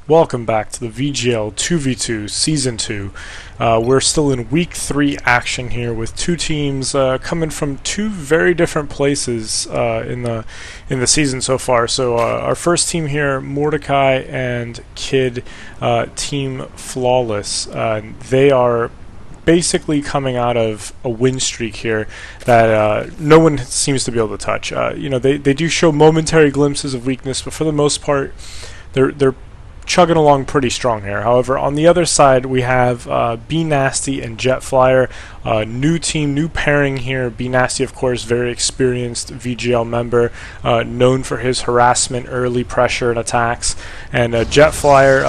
Welcome back to the VGL 2v2 Season 2. We're still in Week 3 action here with two teams coming from two very different places in the season so far. So our first team here, Mordecai and Kid, Team Flawless. They are basically coming out of a win streak here that no one seems to be able to touch. They do show momentary glimpses of weakness, but for the most part, they're chugging along pretty strong here. However, on the other side, we have Be Nasty and Jet Flyer. New team, new pairing here. Be Nasty, of course, very experienced VGL member, known for his harassment, early pressure, and attacks. And Jet Flyer,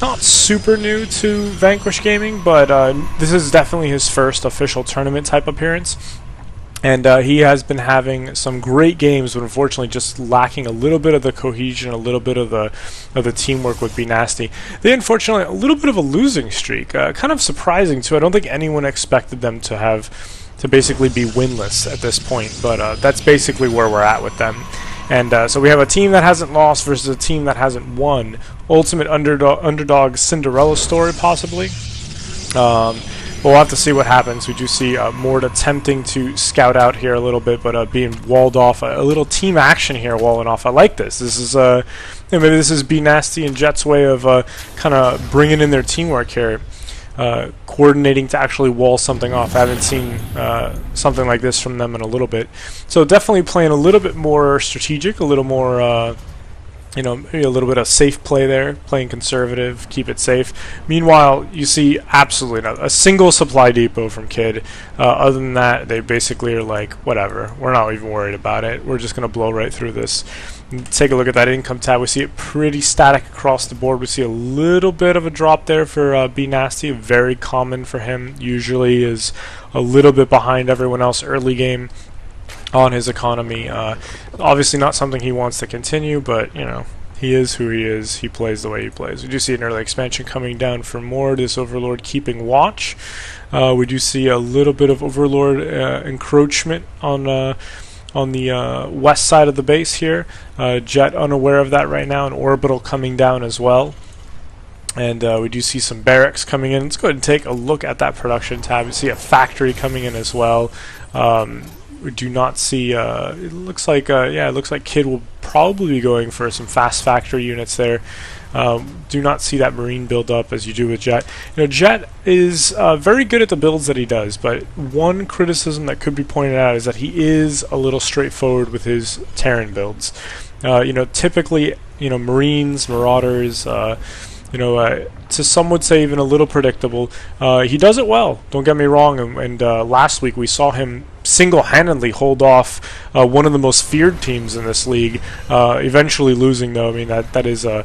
not super new to Vanquish Gaming, but this is definitely his first official tournament type appearance. And he has been having some great games, but unfortunately just lacking a little bit of the cohesion, a little bit of the teamwork with Be Nasty. They unfortunately a little bit of a losing streak, kind of surprising too. I don't think anyone expected them to basically be winless at this point, but that's basically where we're at with them. And so we have a team that hasn't lost versus a team that hasn't won. Ultimate underdog Cinderella story, possibly. We'll have to see what happens. We do see Mort attempting to scout out here a little bit, but being walled off. A little team action here, walling off. I like this. This is maybe this is Be Nasty and Jet's way of kind of bringing in their teamwork here, coordinating to actually wall something off. I haven't seen something like this from them in a little bit. So definitely playing a little bit more strategic, a little more. Maybe a little bit of safe play there, playing conservative, keep it safe. Meanwhile, you see absolutely not a single supply depot from Kid. Other than that, they basically are like, whatever, we're not even worried about it. We're just going to blow right through this. Take a look at that income tab. We see it pretty static across the board. We see a little bit of a drop there for Be Nasty, very common for him. Usually is a little bit behind everyone else early game on his economy. Obviously not something he wants to continue, but he is who he is. He plays the way he plays. We do see an early expansion coming down for more. This Overlord keeping watch. We do see a little bit of Overlord encroachment on the west side of the base here. Jet unaware of that right now, and Orbital coming down as well. And we do see some barracks coming in. Let's go ahead and take a look at that production tab. We see a factory coming in as well. We do not see. It looks like Kid will probably be going for some fast factory units there. Do not see that marine build up as you do with Jet. Jet is very good at the builds that he does, but one criticism that could be pointed out is that he is a little straightforward with his Terran builds. Typically, Marines, Marauders. To some would say even a little predictable. He does it well, don't get me wrong, and last week we saw him single-handedly hold off one of the most feared teams in this league, eventually losing though. I mean, that is a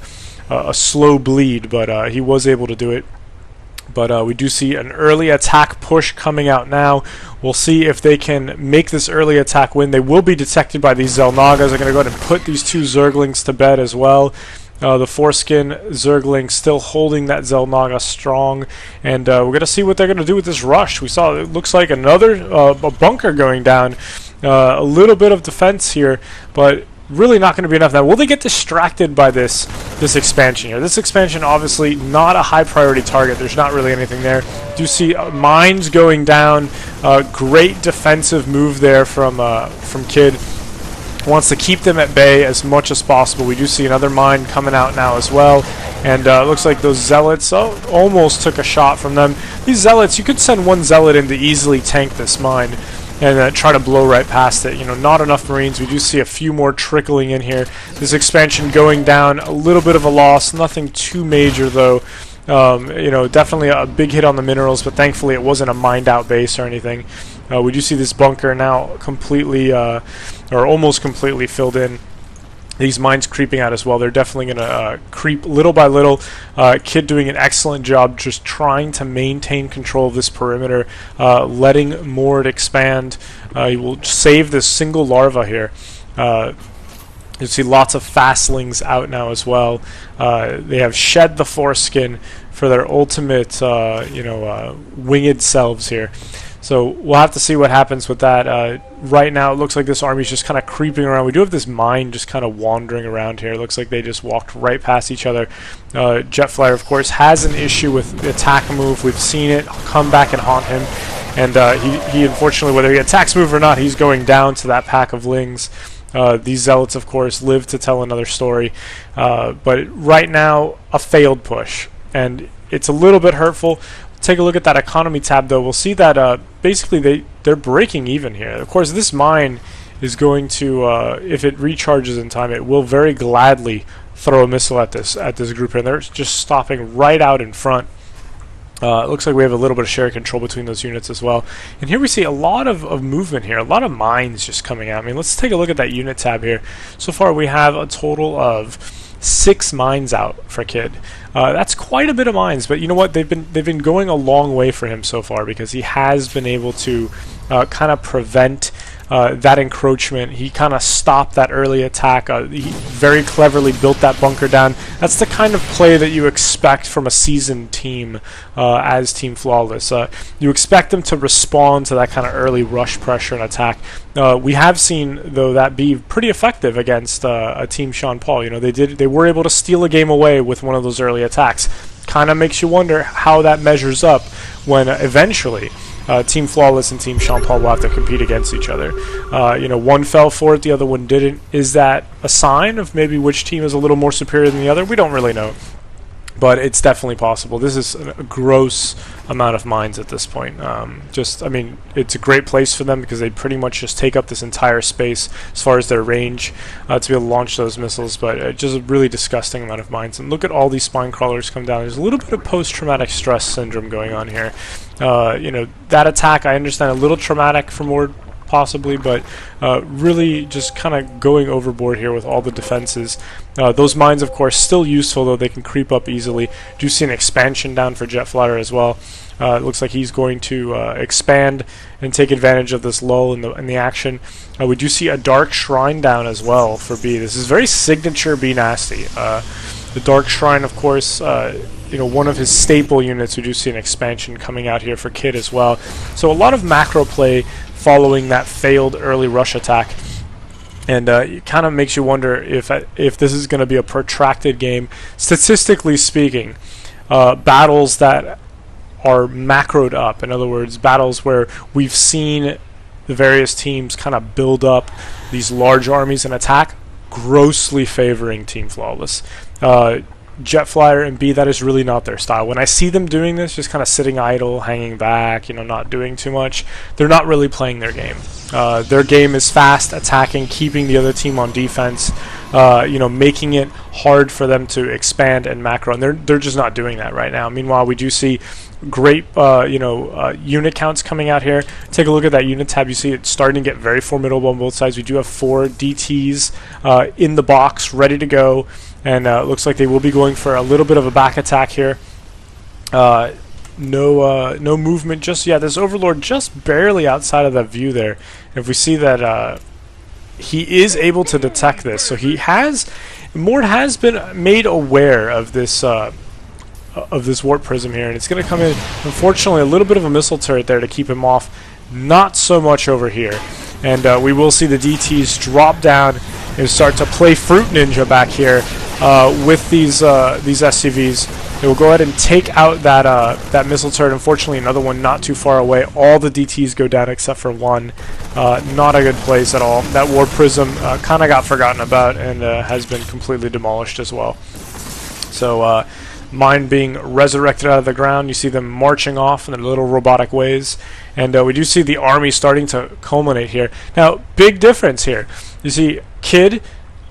slow bleed, but he was able to do it. But we do see an early attack push coming out now. We'll see if they can make this early attack win. They will be detected by these Xel'Nagas. They're going to go ahead and put these two Zerglings to bed as well. The foreskin Zergling still holding that Xel'Naga strong, and we're going to see what they're going to do with this rush. We saw it looks like another a bunker going down, a little bit of defense here, but really not going to be enough. Now, will they get distracted by this expansion here? This expansion obviously not a high priority target. There's not really anything there. Do you see mines going down? Great defensive move there from Kid. Wants to keep them at bay as much as possible. We do see another mine coming out now as well, and looks like those zealots almost took a shot from them. These zealots, you could send one zealot in to easily tank this mine and try to blow right past it. Not enough Marines. We do see a few more trickling in here. This expansion going down, a little bit of a loss, nothing too major though. Definitely a big hit on the minerals, but thankfully it wasn't a mined out base or anything. We do see this bunker now completely, or almost completely filled in. These mines creeping out as well. They're definitely going to creep little by little. Kid doing an excellent job just trying to maintain control of this perimeter, letting Mord expand. He will save this single larva here. You see lots of fastlings out now as well. They have shed the foreskin for their ultimate, winged selves here. So we'll have to see what happens with that. Right now, it looks like this army is just kind of creeping around. We do have this mine just kind of wandering around here. It looks like they just walked right past each other. Jet Flyer, of course, has an issue with the attack move. We've seen it come back and haunt him. And he unfortunately, whether he attacks move or not, he's going down to that pack of Lings. These Zealots, of course, live to tell another story. But right now, a failed push. And it's a little bit hurtful. Take a look at that economy tab, though. We'll see that basically they're breaking even here. Of course, this mine is going to, if it recharges in time, it will very gladly throw a missile at this group here. And they're just stopping right out in front. It looks like we have a little bit of shared control between those units as well. And here we see a lot of movement here, a lot of mines just coming out. I mean, let's take a look at that unit tab here. So far, we have a total of 6 mines out for Kid. That's quite a bit of mines, but you know what? They've been going a long way for him so far because he has been able to kind of prevent that encroachment. He kind of stopped that early attack. He very cleverly built that bunker down. That's the kind of play that you expect from a seasoned team as Team Flawless. You expect them to respond to that kind of early rush pressure and attack. We have seen, though, that be pretty effective against a Team Sean Paul. You know, they were able to steal a game away with one of those early attacks. Kind of makes you wonder how that measures up when eventually Team Flawless and Team Sean Paul will have to compete against each other. You know, one fell for it, the other one didn't. Is that a sign of maybe which team is a little more superior than the other? We don't really know. But it's definitely possible. This is a gross amount of mines at this point. I mean, it's a great place for them because they pretty much just take up this entire space as far as their range to be able to launch those missiles. But just a really disgusting amount of mines. And look at all these spine crawlers come down. There's a little bit of post-traumatic stress syndrome going on here. You know, that attack, I understand, a little traumatic for Mord, possibly, but really just kind of going overboard here with all the defenses. Those mines, of course, still useful, though they can creep up easily. Do see an expansion down for Jet Flyer as well. It looks like he's going to expand and take advantage of this lull in the action. We do see a Dark Shrine down as well for B. This is very signature B Nasty. The Dark Shrine, of course, you know, one of his staple units. We do see an expansion coming out here for Kid as well. So a lot of macro play following that failed early rush attack. And it kind of makes you wonder if this is going to be a protracted game. Statistically speaking, battles that are macroed up, in other words, battles where we've seen the various teams kind of build up these large armies and attack, grossly favoring Team Flawless. Jet Flyer and B, that is really not their style. When I see them doing this, just kind of sitting idle, hanging back, you know, not doing too much, they're not really playing their game. Their game is fast, attacking, keeping the other team on defense, you know, making it hard for them to expand and macro, and they're just not doing that right now. Meanwhile, we do see great, unit counts coming out here. Take a look at that unit tab. You see it starting to get very formidable on both sides. We do have 4 DTs in the box, ready to go. And it looks like they will be going for a little bit of a back attack here. No movement just yet. This Overlord just barely outside of that view there. And if we see that he is able to detect this, so Mord has been made aware of this warp prism here, and it's going to come in. Unfortunately, a little bit of a missile turret there to keep him off. Not so much over here. And we will see the DTs drop down and start to play Fruit Ninja back here with these SCVs. They will go ahead and take out that missile turret. Unfortunately, another one not too far away. All the DTs go down except for one. Not a good place at all. That Warp Prism kind of got forgotten about and has been completely demolished as well. So mine being resurrected out of the ground. You see them marching off in their little robotic ways. And we do see the army starting to culminate here. Now, big difference here. You see Kid,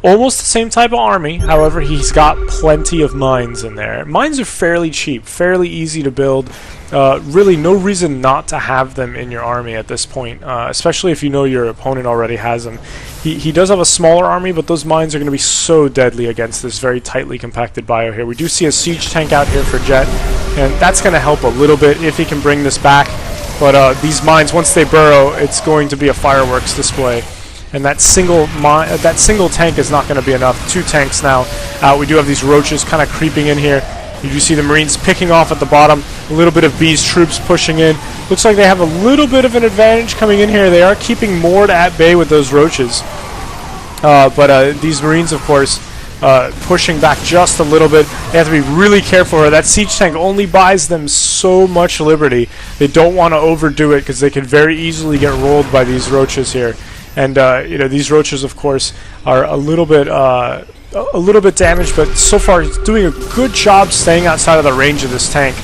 almost the same type of army. However, he's got plenty of mines in there. Mines are fairly cheap, fairly easy to build. Really no reason not to have them in your army at this point, especially if you know your opponent already has them. He does have a smaller army, but those mines are going to be so deadly against this very tightly compacted bio here. We do see a siege tank out here for Jet, and that's going to help a little bit if he can bring this back. But these mines, once they burrow, it's going to be a fireworks display. And that single tank is not going to be enough. 2 tanks now out. We do have these roaches kind of creeping in here. You do see the Marines picking off at the bottom. A little bit of B's troops pushing in. Looks like they have a little bit of an advantage coming in here. They are keeping Mord at bay with those roaches. But these Marines, of course, pushing back just a little bit. They have to be really careful. That siege tank only buys them so much liberty. They don't want to overdo it because they could very easily get rolled by these roaches here. And you know, these roaches, of course, are a little bit damaged, but so far it's doing a good job staying outside of the range of this tank.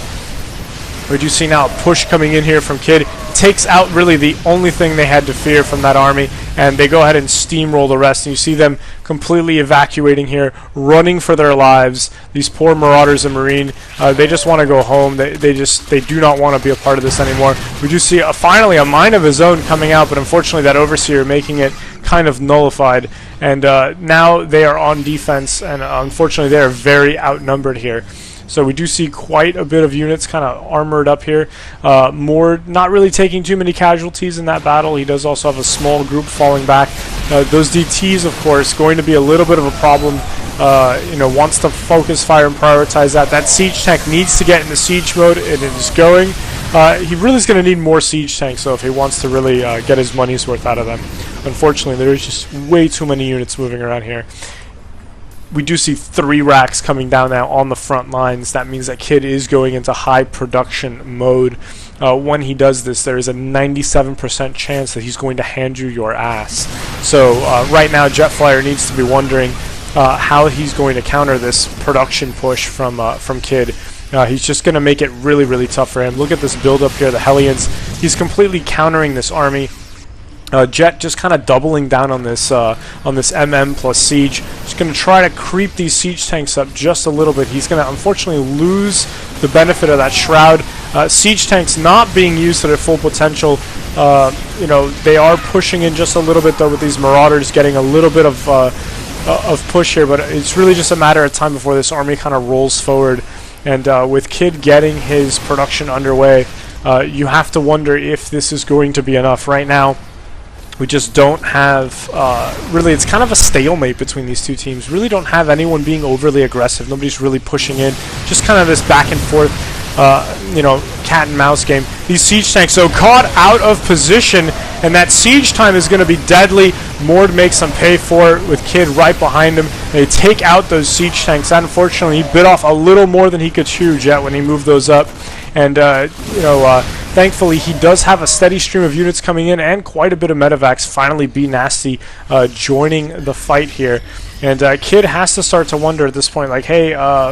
We do see now a push coming in here from Kid. Takes out really the only thing they had to fear from that army, and they go ahead and steamroll the rest. And you see them completely evacuating here, running for their lives. These poor Marauders and Marine, they just want to go home. They do not want to be a part of this anymore. We do see finally a mine of his own coming out, but unfortunately that Overseer making it kind of nullified. And now they are on defense, and unfortunately they are very outnumbered here. So we do see quite a bit of units kind of armored up here. Mord not really taking too many casualties in that battle. He does also have a small group falling back. Those DTs, of course, going to be a little bit of a problem. You know, wants to focus fire and prioritize that. That siege tank needs to get into siege mode, and it is going. He really is going to need more siege tanks, though, if he wants to really get his money's worth out of them. Unfortunately, there is just way too many units moving around here. We do see 3 racks coming down now on the front lines. That means that Kid is going into high production mode. When he does this, there is a 97% chance that he's going to hand you your ass. So right now, Jetflyer needs to be wondering how he's going to counter this production push from Kid. He's just going to make it really, really tough for him. Look at this build up here, the Hellions. He's completely countering this army. Jet just kind of doubling down on this MM plus siege. Just going to try to creep these siege tanks up just a little bit. He's going to unfortunately lose the benefit of that shroud. Siege tanks not being used to their full potential. You know, they are pushing in just a little bit though with these Marauders getting a little bit of push here, but it's really just a matter of time before this army kind of rolls forward. And with Kid getting his production underway, you have to wonder if this is going to be enough. Right now, we just don't have, really, it's kind of a stalemate between these two teams. Really don't have anyone being overly aggressive. Nobody's really pushing in. Just kind of this back and forth, you know, cat and mouse game. These siege tanks, so caught out of position, and that siege time is going to be deadly. Mord makes them pay for it with Kid right behind him. They take out those siege tanks. Unfortunately, he bit off a little more than he could chew, Jet, when he moved those up. And, you know, thankfully, he does have a steady stream of units coming in and quite a bit of medevacs. Finally, Be Nasty joining the fight here. And Kid has to start to wonder at this point, like, hey,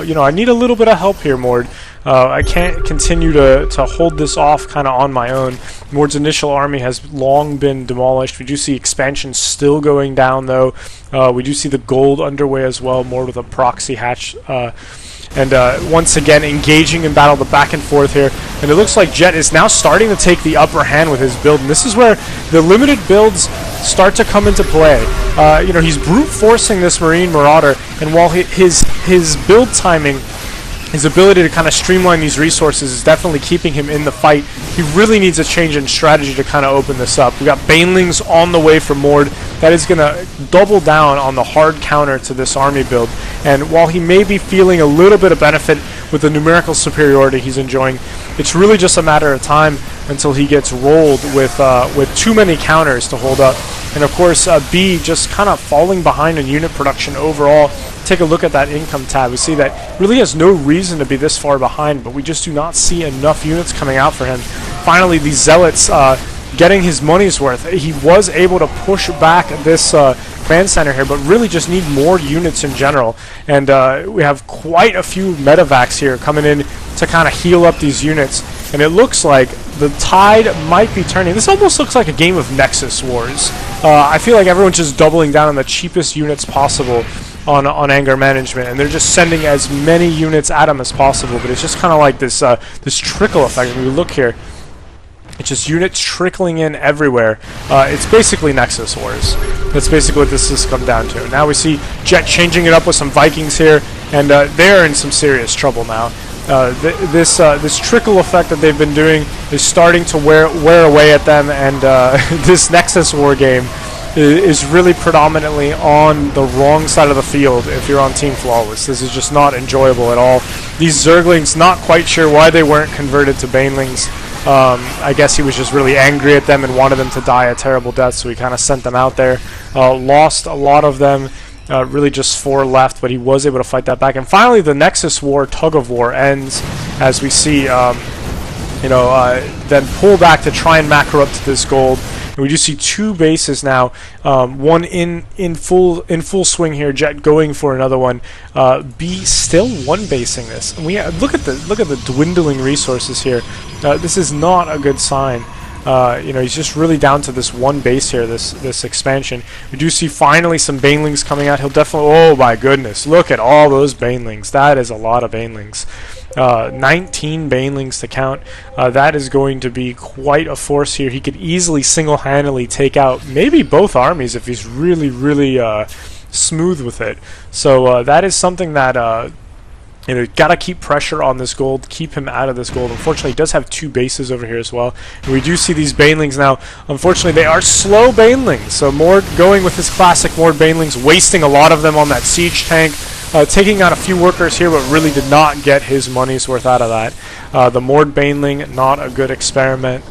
you know, I need a little bit of help here, Mord. I can't continue to hold this off kind of on my own. Mord's initial army has long been demolished. We do see expansion still going down, though. We do see the gold underway as well, Mord with a proxy hatch. And once again, engaging in battle, the back and forth here. And it looks like Jet is now starting to take the upper hand with his build. And this is where the limited builds start to come into play. You know, he's brute forcing this Marine Marauder. And while his build timing, his ability to kind of streamline these resources is definitely keeping him in the fight, he really needs a change in strategy to kind of open this up. We got Banelings on the way from Mord. That is going to double down on the hard counter to this army build. And while he may be feeling a little bit of benefit with the numerical superiority he's enjoying, it's really just a matter of time until he gets rolled with too many counters to hold up. And of course, B just kind of falling behind in unit production overall. Take a look at that income tab. We see that really has no reason to be this far behind, but we just do not see enough units coming out for him. Finally, these Zealots getting his money's worth. He was able to push back this command center here, but really just need more units in general. And we have quite a few medevacs here coming in to kind of heal up these units. And it looks like the tide might be turning. This almost looks like a game of Nexus Wars. I feel like everyone's just doubling down on the cheapest units possible on anger management, and they're just sending as many units at him as possible. But it's just kind of like this this trickle effect. When we look here, it's just units trickling in everywhere. It's basically Nexus Wars. That's basically what this has come down to. Now we see Jet changing it up with some Vikings here, and they're in some serious trouble now. This trickle effect that they've been doing is starting to wear away at them, and this Nexus War game is really predominantly on the wrong side of the field if you're on Team Flawless. This is just not enjoyable at all. These Zerglings, not quite sure why they weren't converted to Banelings. I guess he was just really angry at them and wanted them to die a terrible death, so he kind of sent them out there. Lost a lot of them, really just 4 left, but he was able to fight that back. And finally, the Nexus War, Tug of War, ends as we see, then pull back to try and macro up to this gold. And we do see 2 bases now, one in full swing here. Jet going for another one. B still 1 basing this. And we look at the dwindling resources here. This is not a good sign. He's just really down to this 1 base here, this expansion. We do see finally some Banelings coming out. He'll definitely, oh my goodness, look at all those Banelings. That is a lot of Banelings. 19 Banelings to count. That is going to be quite a force here. He could easily single-handedly take out maybe both armies if he's really, really smooth with it. So that is something that gotta keep pressure on this gold, keep him out of this gold. Unfortunately, he does have 2 bases over here as well. And we do see these Banelings now. Unfortunately, they are slow Banelings. So Mord going with his classic Mord Banelings, wasting a lot of them on that siege tank. Taking out a few workers here, but really did not get his money's worth out of that. The Mord Baneling, not a good experiment.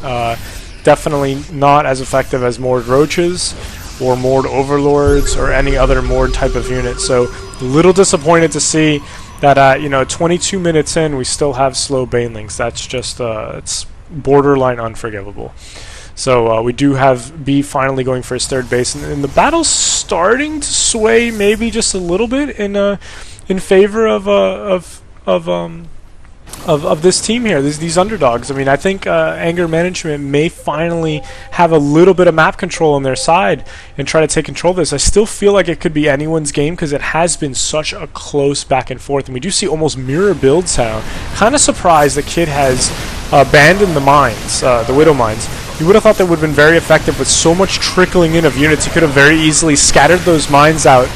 Definitely not as effective as Mord Roaches or Mord Overlords or any other Mord type of unit. So a little disappointed to see that 22 minutes in, we still have slow Banelings. That's just it's borderline unforgivable. So we do have B finally going for his 3rd base, and the battle's starting to sway maybe just a little bit in favor of this team here, these underdogs. I mean, I think AngerManagement may finally have a little bit of map control on their side and try to take control of this. I still feel like it could be anyone's game because it has been such a close back and forth, and we do see almost mirror builds now. Kind of surprised the kid has abandoned the mines, the Widow Mines. You would have thought that would have been very effective with so much trickling in of units. You could have very easily scattered those mines out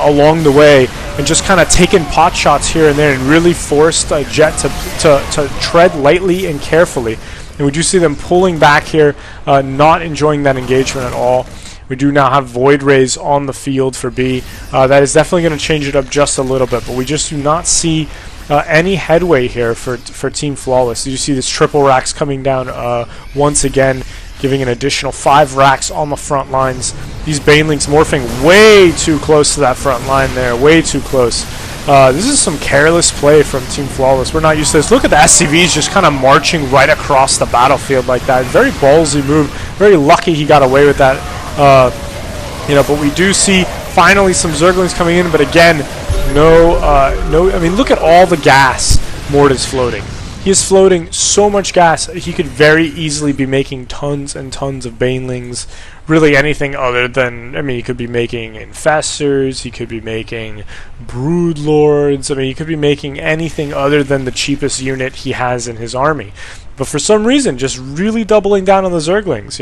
along the way and just kind of taken pot shots here and there and really forced Jet to tread lightly and carefully. And we do see them pulling back here, not enjoying that engagement at all. We do now have Void Rays on the field for B. That is definitely going to change it up just a little bit, but we just do not see any headway here for Team Flawless. You see this triple racks coming down once again, giving an additional 5 racks on the front lines. These Banelings morphing way too close to that front line there, way too close. This is some careless play from Team Flawless. We're not used to this. Look at the SCVs just kind of marching right across the battlefield like that. Very ballsy move. Very lucky he got away with that. But we do see finally some Zerglings coming in, but again, no, I mean, look at all the gas Mord is floating. He is floating so much gas. He could very easily be making tons and tons of Banelings. Really anything other than, I mean, he could be making Infestors, he could be making Broodlords. I mean, he could be making anything other than the cheapest unit he has in his army. But for some reason, just really doubling down on the Zerglings,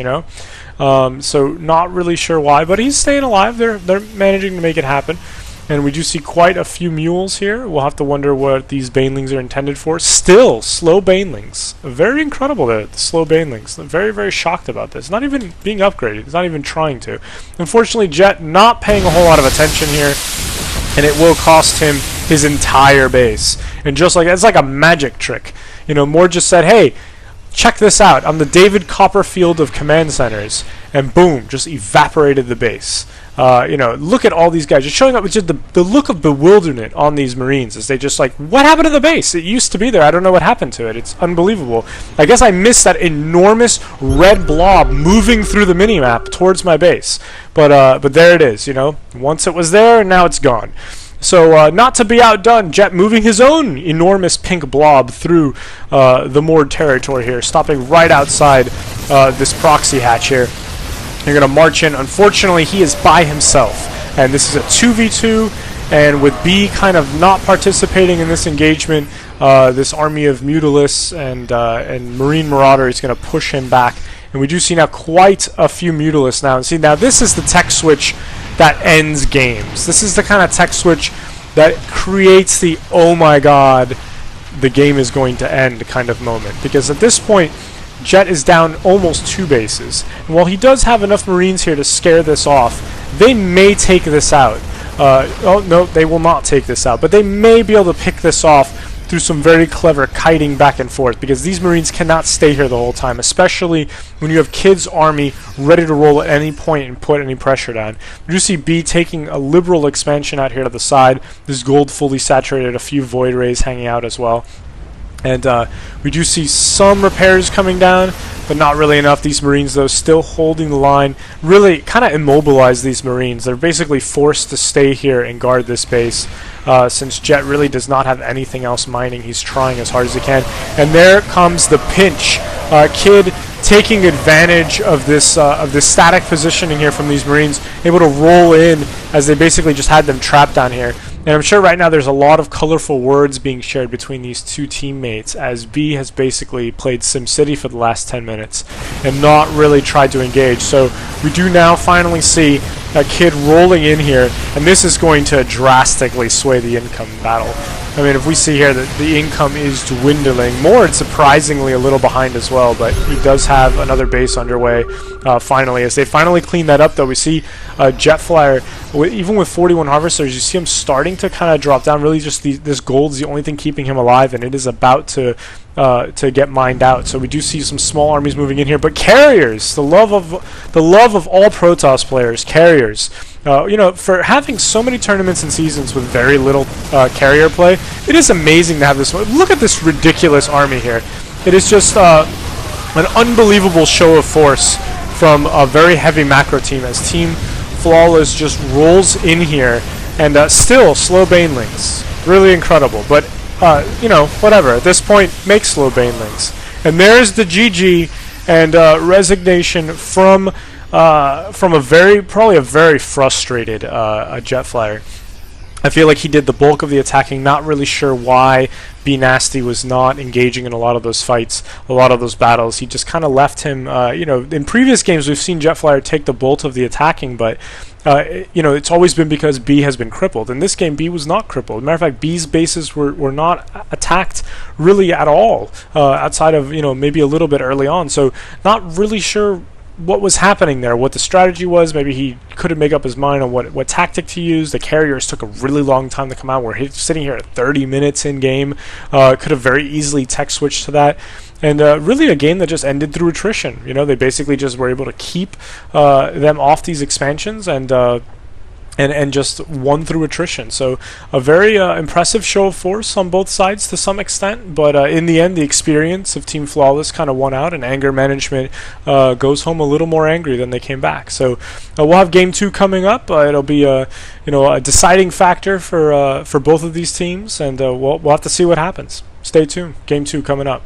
So not really sure why, but he's staying alive. They're managing to make it happen. And we do see quite a few mules here. We'll have to wonder what these Banelings are intended for. Still, slow Banelings. Very incredible, the slow Banelings. I'm very, very shocked about this. Not even being upgraded. It's not even trying to. Unfortunately, Jet not paying a whole lot of attention here. And it will cost him his entire base. And just like, it's like a magic trick. Mord just said, hey, check this out. I'm the David Copperfield of command centers. And boom, just evaporated the base. Look at all these guys just showing up with just the look of bewilderment on these Marines as they just like, what happened to the base? It used to be there. I don't know what happened to it. It's unbelievable. I guess I missed that enormous red blob moving through the minimap towards my base. But there it is, Once it was there, and now it's gone. So not to be outdone, Jet moving his own enormous pink blob through the Mord territory here, stopping right outside this proxy hatch here. They're going to march in. Unfortunately, he is by himself, and this is a 2v2, and with B kind of not participating in this engagement, this army of Mutalisks and Marine Marauder is going to push him back, and we do see now quite a few Mutalisks now. And see, now this is the tech switch that ends games. This is the kind of tech switch that creates the, oh my god, the game is going to end kind of moment, because at this point, Jet is down almost 2 bases. And while he does have enough Marines here to scare this off, they may take this out. Oh, no, they will not take this out. But they may be able to pick this off through some very clever kiting back and forth, because these Marines cannot stay here the whole time, especially when you have Kid's army ready to roll at any point and put any pressure down. You do see B taking a liberal expansion out here to the side. This gold fully saturated, a few void rays hanging out as well. And we do see some repairs coming down, but not really enough. These Marines, though, still holding the line, really kind of immobilize these Marines. They're basically forced to stay here and guard this base, since Jet really does not have anything else mining. He's trying as hard as he can. And there comes the pinch. Kid taking advantage of this static positioning here from these Marines, able to roll in as they basically just had them trapped down here. And I'm sure right now there's a lot of colorful words being shared between these two teammates, as B has basically played SimCity for the last 10 minutes and not really tried to engage. So we do now finally see a Kid rolling in here, and this is going to drastically sway the income battle. I mean, if we see here that the income is dwindling, Mord surprisingly a little behind as well, but he does have another base underway finally. As they finally clean that up, though, we see Jet Flyer, even with 41 Harvesters, you see him starting to kind of drop down. Really just this gold is the only thing keeping him alive, and it is about to get mined out. So we do see some small armies moving in here, but carriers, the love of all Protoss players, carriers. You know, for having so many tournaments and seasons with very little carrier play, it is amazing to have this one. Look at this ridiculous army here. It is just an unbelievable show of force from a very heavy macro team, as Team Flawless just rolls in here, and still slow banelings. Really incredible, but you know, whatever. At this point, make slow banelings. And there's the GG and resignation from probably a very frustrated Jet Flyer. I feel like he did the bulk of the attacking, not really sure why B Nasty was not engaging in a lot of those fights, a lot of those battles. He just kind of left him, you know, in previous games we've seen Jet Flyer take the bulk of the attacking, but you know, it's always been because B has been crippled. In this game, B was not crippled. Matter of fact, B's bases were not attacked really at all, outside of, you know, maybe a little bit early on. So not really sure what was happening there, what the strategy was. Maybe he couldn't make up his mind on what tactic to use. The carriers took a really long time to come out. We're sitting here at 30 minutes in game. Could have very easily tech switched to that. And really a game that just ended through attrition. You know, they basically just were able to keep them off these expansions and just won through attrition. So a very impressive show of force on both sides to some extent, but in the end the experience of Team Flawless kind of won out, and AngerManagement goes home a little more angry than they came back. So we'll have Game 2 coming up. It'll be you know, a deciding factor for both of these teams, and we'll have to see what happens. Stay tuned. Game 2 coming up.